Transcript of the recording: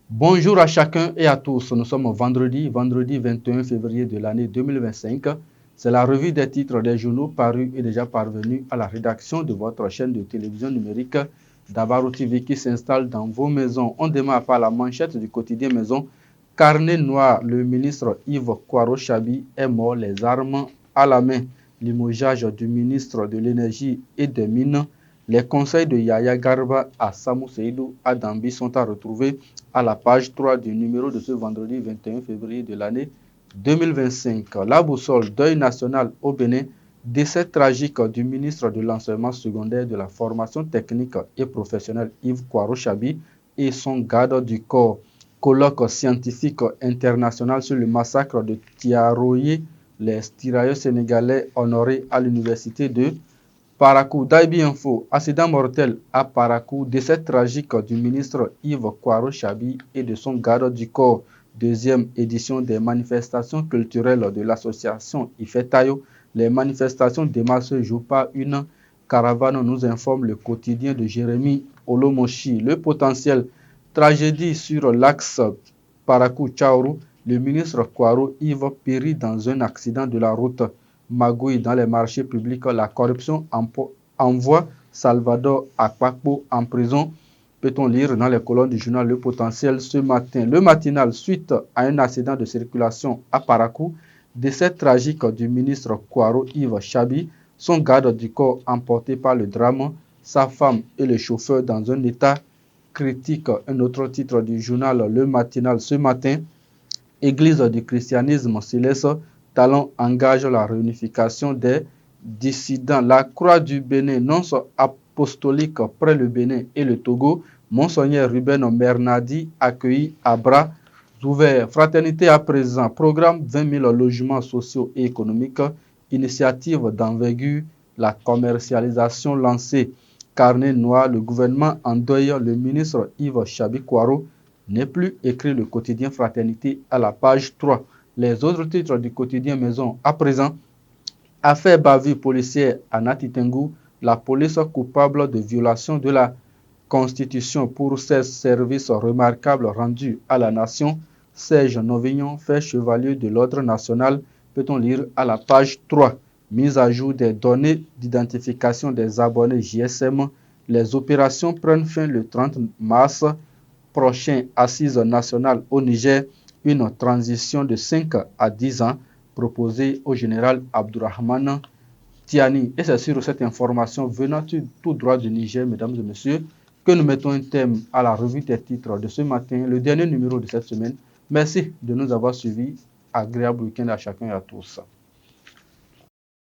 Bonjour à chacun et à tous. Nous sommes vendredi 21 février de l'année 2025. C'est la revue des titres des journaux parus et déjà parvenus à la rédaction de votre chaîne de télévision numérique Dabarou TV qui s'installe dans vos maisons. On démarre par la manchette du quotidien Maison. Carnet noir, le ministre Yves Kwaro-Chabi est mort les armes à la main. Limogeage du ministre de l'Énergie et des Mines. Les conseils de Yaya Garba à Samou Seydou à Dambi sont à retrouver à la page 3 du numéro de ce vendredi 21 février de l'année 2025. La boussole, deuil national au Bénin, décès tragique du ministre de l'enseignement secondaire, de la formation technique et professionnelle Yves Kwaro-Chabi et son garde du corps. Colloque scientifique international sur le massacre de Tiaroye, les tirailleurs sénégalais honorés à l'université de Parakou. Daibi Info, accident mortel à Parakou, décès tragique du ministre Yves Kwaro-Chabi et de son garde du corps. Deuxième édition des manifestations culturelles de l'association Ifetayo. Les manifestations démarrent ce jour par une caravane, nous informe le quotidien de Jérémy Olomoshi. Le potentiel, tragédie sur l'axe Parakou-Tchaourou. Le ministre Kwaro Yves périt dans un accident de la route. Magouille dans les marchés publics, la corruption envoie Salvador Akpakpo en prison. Peut-on lire dans les colonnes du journal Le Potentiel ce matin. Le matinal, suite à un accident de circulation à Parakou, décès tragique du ministre Kwaro Yves Chabi, son garde du corps emporté par le drame, sa femme et le chauffeur dans un état critique. Un autre titre du journal Le Matinal ce matin, Église du christianisme céleste, Talon engage la réunification des dissidents. La Croix du Bénin, nonce apostolique près le Bénin et le Togo. Monseigneur Ruben Bernardi accueilli à bras ouverts. Fraternité à présent. Programme 20 000 logements sociaux et économiques. Initiative d'envergure. La commercialisation lancée. Carnet noir, le gouvernement endeuille le ministre Yves Chabi Kwaro. N'est plus écrit le quotidien Fraternité à la page 3. Les autres titres du quotidien Maison à présent. Affaire bavure policière à Natitengu, la police coupable de violation de la Constitution pour ses services remarquables rendus à la nation. Serge Novignon fait chevalier de l'ordre national, peut-on lire à la page 3. Mise à jour des données d'identification des abonnés GSM. Les opérations prennent fin le 30 mars prochain. Assise nationale au Niger, une transition de 5 à 10 ans proposée au général Abdourahmane Tiani. Et c'est sur cette information venant tout droit du Niger, mesdames et messieurs, que nous mettons un thème à la revue des titres de ce matin, le dernier numéro de cette semaine. Merci de nous avoir suivis. Agréable week-end à chacun et à tous.